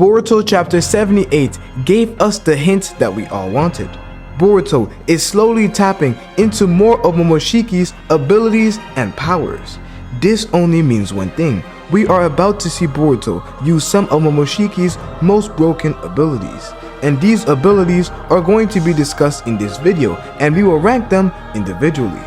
Boruto chapter 78 gave us the hint that we all wanted. Boruto is slowly tapping into more of Momoshiki's abilities and powers. This only means one thing: we are about to see Boruto use some of Momoshiki's most broken abilities. And these abilities are going to be discussed in this video, and we will rank them individually.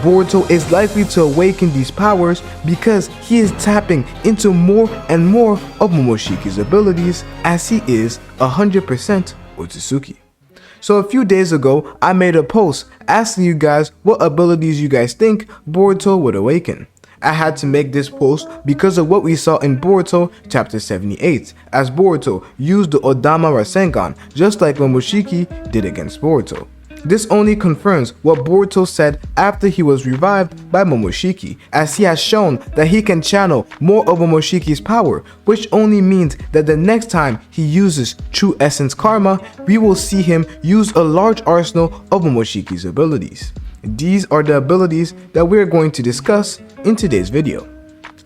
Boruto is likely to awaken these powers because he is tapping into more and more of Momoshiki's abilities, as he is 100% Otsutsuki. So a few days ago, I made a post asking you guys what abilities you guys think Boruto would awaken. I had to make this post because of what we saw in Boruto chapter 78, as Boruto used the Odama Rasengan just like Momoshiki did against Boruto. This only confirms what Boruto said after he was revived by Momoshiki, as he has shown that he can channel more of Momoshiki's power, which only means that the next time he uses True Essence Karma, we will see him use a large arsenal of Momoshiki's abilities. These are the abilities that we're going to discuss in today's video.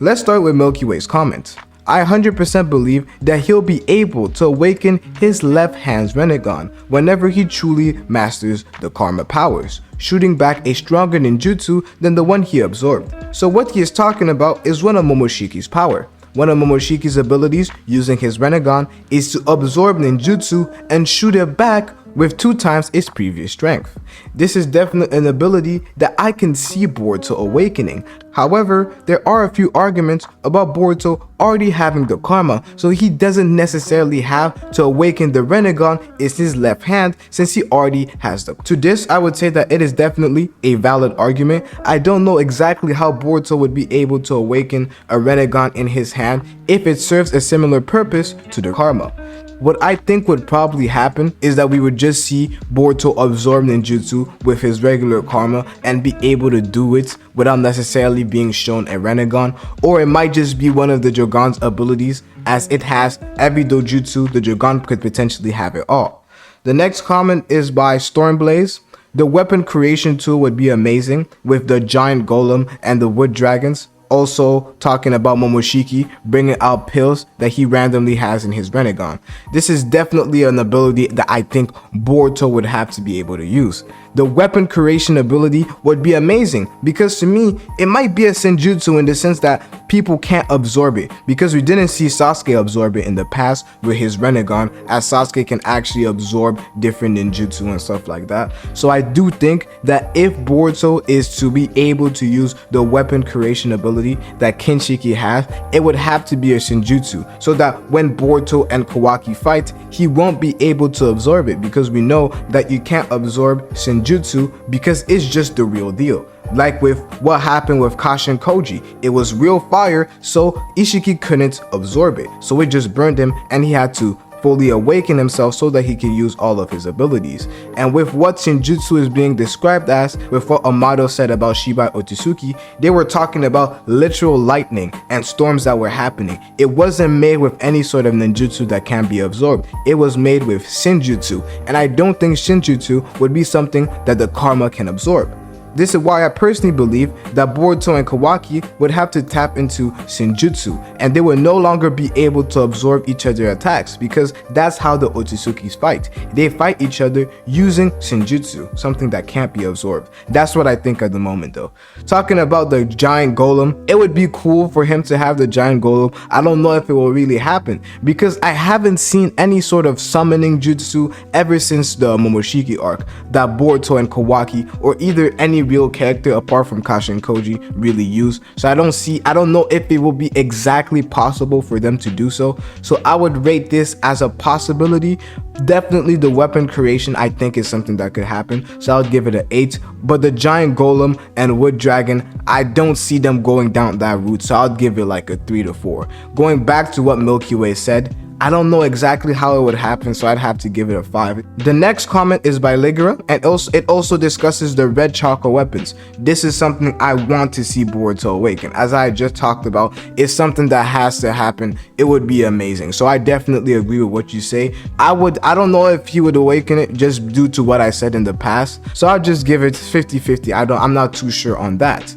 Let's start with Milky Way's comment. I 100% believe that he'll be able to awaken his left hand's Renegon whenever he truly masters the Karma powers, shooting back a stronger ninjutsu than the one he absorbed. So what he is talking about is one of Momoshiki's power. One of Momoshiki's abilities using his Renegon is to absorb ninjutsu and shoot it back with 2 times its previous strength. This is definitely an ability that I can see Boruto awakening. However, there are a few arguments about Boruto already having the Karma, so he doesn't necessarily have to awaken the Renegon in his left hand since he already has them. To this, I would say that it is definitely a valid argument. I don't know exactly how Boruto would be able to awaken a Renegon in his hand if it serves a similar purpose to the Karma. What I think would probably happen is that we would just see Boruto absorb ninjutsu with his regular Karma and be able to do it without necessarily being shown a Renegon, or it might just be one of the Jogan's abilities, as it has every dojutsu the Jogan could potentially have it all. The next comment is by Stormblaze. The weapon creation tool would be amazing with the giant golem and the wood dragons. Also talking about Momoshiki bringing out pills that he randomly has in his Renegon. This is definitely an ability that I think Boruto would have to be able to use. The weapon creation ability would be amazing because to me, it might be a senjutsu in the sense that people can't absorb it, because we didn't see Sasuke absorb it in the past with his Renegon, as Sasuke can actually absorb different ninjutsu and stuff like that. So I do think that if Boruto is to be able to use the weapon creation ability that Kinshiki has, it would have to be a senjutsu, so that when Boruto and Kawaki fight, he won't be able to absorb it, because we know that you can't absorb senjutsu because it's just the real deal. Like with what happened with Kashin Koji, it was real fire, so Ishiki couldn't absorb it, so it just burned him and he had to fully awaken himself so that he can use all of his abilities. And with what Shinjutsu is being described as, with what Amado said about Shibai Otsutsuki, they were talking about literal lightning and storms that were happening. It wasn't made with any sort of ninjutsu that can be absorbed. It was made with Shinjutsu, and I don't think Shinjutsu would be something that the Karma can absorb. This is why I personally believe that Boruto and Kawaki would have to tap into Shinjutsu, and they would no longer be able to absorb each other's attacks, because that's how the Otsutsukis fight. They fight each other using Shinjutsu, something that can't be absorbed. That's what I think at the moment though. Talking about the giant golem, it would be cool for him to have the giant golem. I don't know if it will really happen, because I haven't seen any sort of summoning jutsu ever since the Momoshiki arc that Boruto and Kawaki, or either any real character apart from Kashin Koji, really use. So I don't know if it will be exactly possible for them to do so. So I would rate this as a possibility. Definitely the weapon creation I think is something that could happen, so I would give it an 8. But the giant golem and wood dragon, I don't see them going down that route, so I'd give it like a 3 to 4. Going back to what Milky Way said, I don't know exactly how it would happen, so I'd have to give it a 5. The next comment is by Ligera, and it also discusses the red chakra weapons. This is something I want to see Boruto awaken. As I just talked about, it's something that has to happen. It would be amazing. So I definitely agree with what you say. I don't know if he would awaken it just due to what I said in the past. So I'll just give it 50-50. I'm not too sure on that.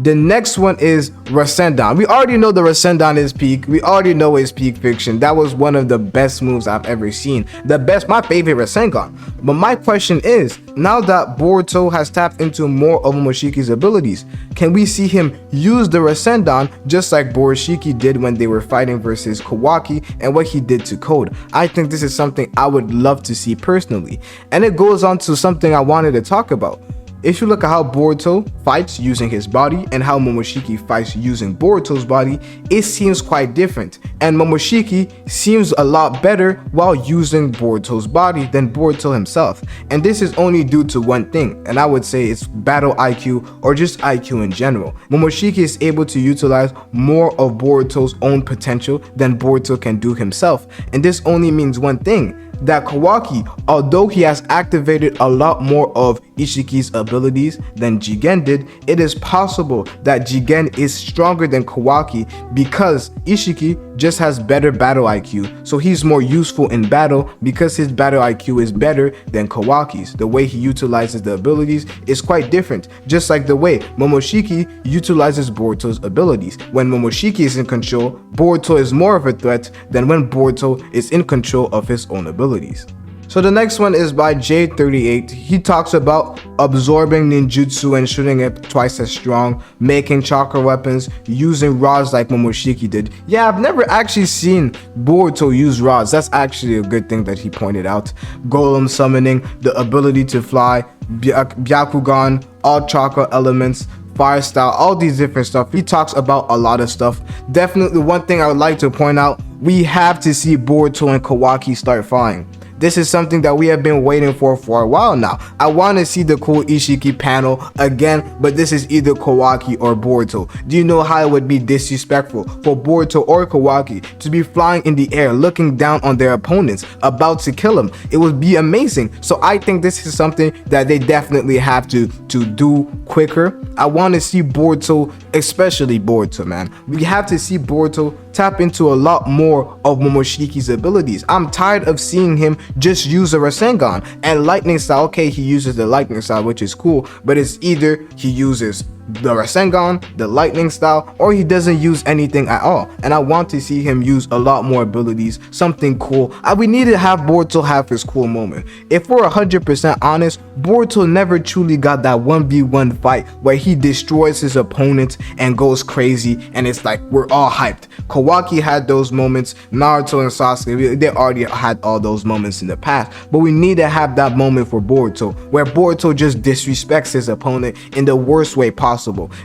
The next one is Rasengan. We already know the Rasengan is peak. We already know it's peak fiction. That was one of the best moves I've ever seen. My favorite Rasengan. But my question is, now that Boruto has tapped into more of Momoshiki's abilities, can we see him use the Rasengan just like Borushiki did when they were fighting versus Kawaki and what he did to Code? I think this is something I would love to see personally. And it goes on to something I wanted to talk about. If you look at how Boruto fights using his body and how Momoshiki fights using Boruto's body, it seems quite different. And Momoshiki seems a lot better while using Boruto's body than Boruto himself. And this is only due to one thing, and I would say it's battle IQ or just IQ in general. Momoshiki is able to utilize more of Boruto's own potential than Boruto can do himself. And this only means one thing, that Kawaki, although he has activated a lot more of Ishiki's abilities than Jigen did, it is possible that Jigen is stronger than Kawaki because Ishiki just has better battle IQ, so he's more useful in battle because his battle IQ is better than Kawaki's. The way he utilizes the abilities is quite different, just like the way Momoshiki utilizes Boruto's abilities. When Momoshiki is in control, Boruto is more of a threat than when Boruto is in control of his own abilities. So the next one is by J38. He talks about absorbing ninjutsu and shooting it twice as strong, making chakra weapons, using rods like Momoshiki did. Yeah, I've never actually seen Boruto use rods. That's actually a good thing that he pointed out. Golem summoning, the ability to fly, Byakugan, all chakra elements, fire style, all these different stuff. He talks about a lot of stuff. Definitely one thing I would like to point out, we have to see Boruto and Kawaki start flying. This is something that we have been waiting for a while now. I want to see the cool Ishiki panel again, but this is either Kawaki or Boruto. Do you know how it would be disrespectful for Boruto or Kawaki to be flying in the air, looking down on their opponents, about to kill them? It would be amazing. So I think this is something that they definitely have to do quicker. I want to see Boruto, especially Boruto, man. We have to see Boruto tap into a lot more of Momoshiki's abilities. I'm tired of seeing him just use a Rasengan and lightning style. Okay, he uses the lightning style, which is cool, but it's either he uses the Rasengan, the lightning style, or he doesn't use anything at all. And I want to see him use a lot more abilities, something cool. We need to have Boruto have his cool moment. If we're 100% honest, Boruto never truly got that 1v1 fight where he destroys his opponent and goes crazy and it's like we're all hyped. Kawaki had those moments, Naruto and Sasuke, they already had all those moments in the past, but we need to have that moment for Boruto where Boruto just disrespects his opponent in the worst way possible.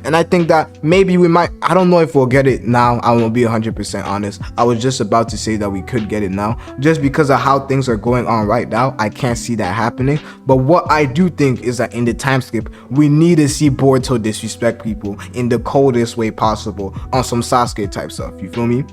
And I think that maybe we might, I don't know if we'll get it now. I won't be 100% honest. I was just about to say that we could get it now just because of how things are going on right now. I can't see that happening, but what I do think is that in the time skip, we need to see Boruto disrespect people in the coldest way possible on some Sasuke type stuff. You feel me?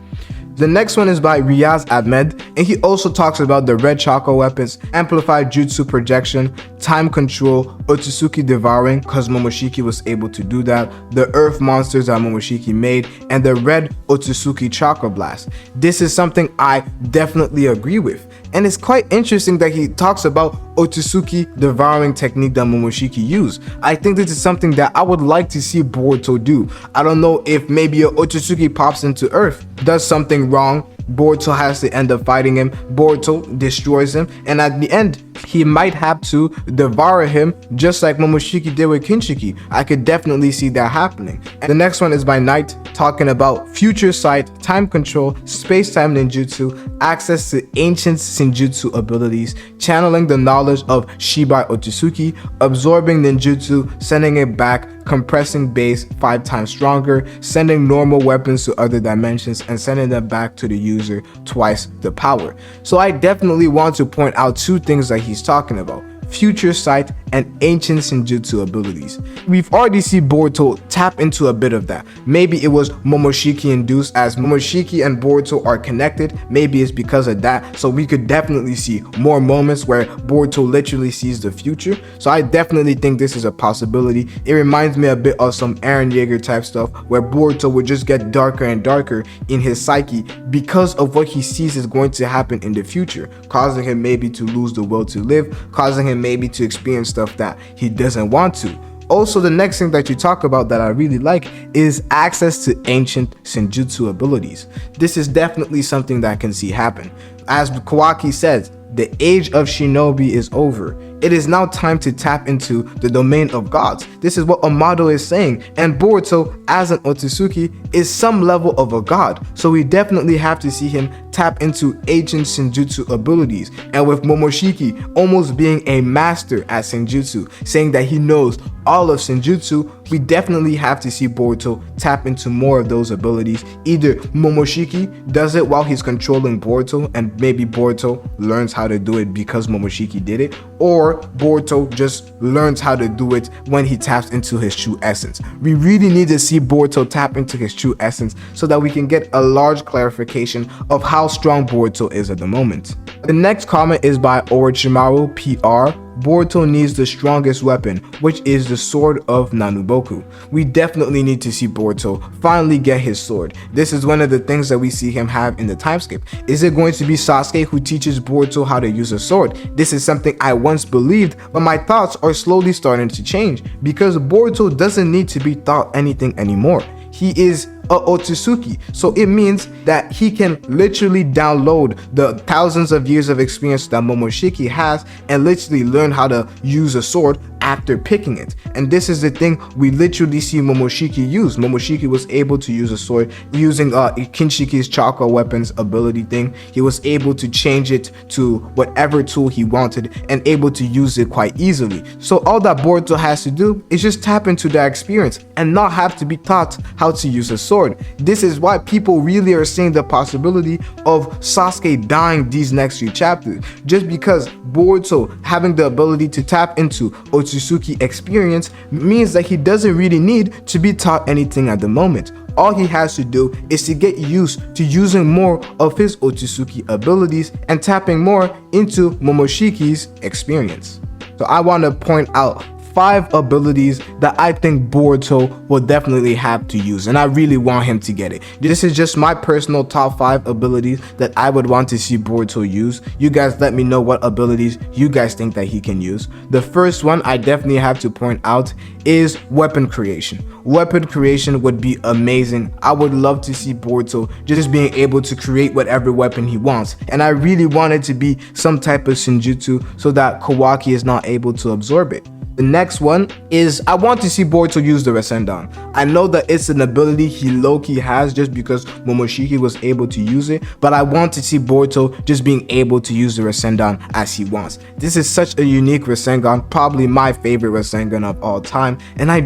The next one is by Riaz Ahmed, and he also talks about the red chakra weapons, amplified jutsu projection, time control, Otsutsuki devouring, because Momoshiki was able to do that, the earth monsters that Momoshiki made, and the red Otsutsuki chakra blast. This is something I definitely agree with. And it's quite interesting that he talks about Otsutsuki devouring technique that Momoshiki used. I think this is something that I would like to see Boruto do. I don't know if maybe a Otsutsuki pops into earth, does something wrong, Boruto has to end up fighting him, Boruto destroys him, and at the end, he might have to devour him just like Momoshiki did with Kinshiki. I could definitely see that happening. And the next one is by Knight, talking about future sight, time control, space-time ninjutsu, access to ancient senjutsu abilities, channeling the knowledge of Shibai Otsutsuki, absorbing ninjutsu, sending it back, compressing base 5 times stronger, sending normal weapons to other dimensions, and sending them back to the user twice the power. So I definitely want to point out 2 things that he's talking about: future sight and ancient senjutsu abilities. We've already seen Boruto tap into a bit of that. Maybe it was Momoshiki induced, as Momoshiki and Boruto are connected. Maybe it's because of that. So we could definitely see more moments where Boruto literally sees the future. So I definitely think this is a possibility. It reminds me a bit of some Eren Yeager type stuff where Boruto would just get darker and darker in his psyche because of what he sees is going to happen in the future, causing him maybe to lose the will to live, causing him maybe to experience stuff that he doesn't want to. Also, the next thing that you talk about that I really like is access to ancient Senjutsu abilities. This is definitely something that I can see happen. As Kawaki says, the age of shinobi is over. It is now time to tap into the domain of gods. This is what Amado is saying, and Boruto as an Otsutsuki is some level of a god, so we definitely have to see him tap into ancient Senjutsu abilities, and with Momoshiki almost being a master at Senjutsu, saying that he knows all of Senjutsu, we definitely have to see Boruto tap into more of those abilities. Either Momoshiki does it while he's controlling Boruto, and maybe Boruto learns how to do it because Momoshiki did it, or Boruto just learns how to do it when he taps into his true essence. We really need to see Boruto tap into his true essence so that we can get a large clarification of how strong Boruto is at the moment. The next comment is by Orochimaru PR. Boruto needs the strongest weapon, which is the sword of Nanuboku. We definitely need to see Boruto finally get his sword. This is one of the things that we see him have in the time skip. Is it going to be Sasuke who teaches Boruto how to use a sword? This is something I once believed, but my thoughts are slowly starting to change because Boruto doesn't need to be taught anything anymore. He is a Otsutsuki, so it means that he can literally download the thousands of years of experience that Momoshiki has and literally learn how to use a sword after picking it. And this is the thing we literally see Momoshiki use. Momoshiki was able to use a sword using Kinshiki's chakra weapons ability thing. He was able to change it to whatever tool he wanted and able to use it quite easily. So all that Boruto has to do is just tap into that experience and not have to be taught how to use a sword. This is why people really are seeing the possibility of Sasuke dying these next few chapters, just because Boruto having the ability to tap into Otsutsuki experience means that he doesn't really need to be taught anything at the moment. All he has to do is to get used to using more of his Otsutsuki abilities and tapping more into Momoshiki's experience. So I want to point out 5 abilities that I think Boruto will definitely have to use, and I really want him to get it. This is just my personal top 5 abilities that I would want to see Boruto use. You guys let me know what abilities you guys think that he can use. The first one I definitely have to point out is weapon creation. Weapon creation would be amazing. I would love to see Boruto just being able to create whatever weapon he wants, and I really want it to be some type of Senjutsu so that Kawaki is not able to absorb it. The next one is I want to see Boruto use the Rasengan. I know that it's an ability he low-key has just because Momoshiki was able to use it, but I want to see Boruto just being able to use the Rasengan as he wants. This is such a unique Rasengan, probably my favorite Rasengan of all time, and I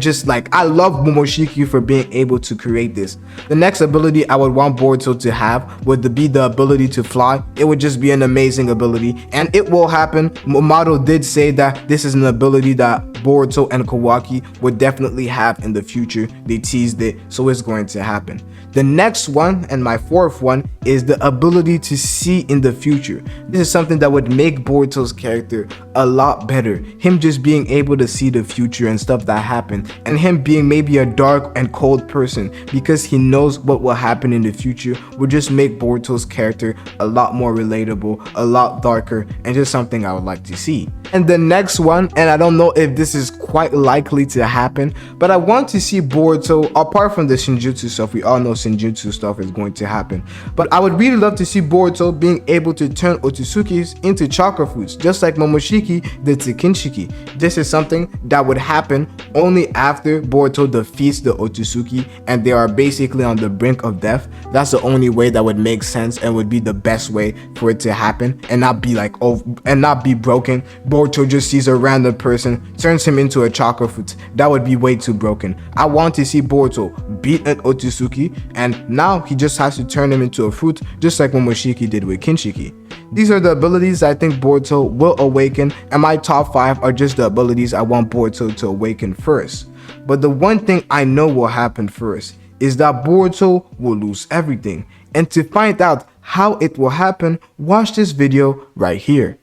love Momoshiki for being able to create this. The next ability I would want Boruto to have would be the ability to fly. It would just be an amazing ability, and it will happen. Amado did say that this is an ability that Boruto and Kawaki would definitely have in the future. They teased it, so it's going to happen. The next one, and my 4th one, is the ability to see in the future. This is something that would make Boruto's character a lot better. Him just being able to see the future and stuff that happened, and him being maybe a dark and cold person because he knows what will happen in the future would just make Boruto's character a lot more relatable, a lot darker, and just something I would like to see. And the next one, and I don't know if this is quite likely to happen, but I want to see Boruto, apart from the Shinjutsu stuff, we all know Shinjutsu stuff is going to happen, but I would really love to see Boruto being able to turn Otsutsuki's into chakra fruits, just like Momoshiki did to Kinshiki. This is something that would happen only after Boruto defeats the Otsutsuki and they are basically on the brink of death. That's the only way that would make sense and would be the best way for it to happen and not be like, oh, and not be broken. Boruto just sees a random person, turns him into a chakra fruit. That would be way too broken. I want to see Boruto beat an Otsutsuki, and now he just has to turn him into a fruit, just like Momoshiki did with Kinshiki. These are the abilities I think Boruto will awaken, and my top 5 are just the abilities I want Boruto to awaken first. But the one thing I know will happen first is that Boruto will lose everything. And to find out how it will happen, watch this video right here.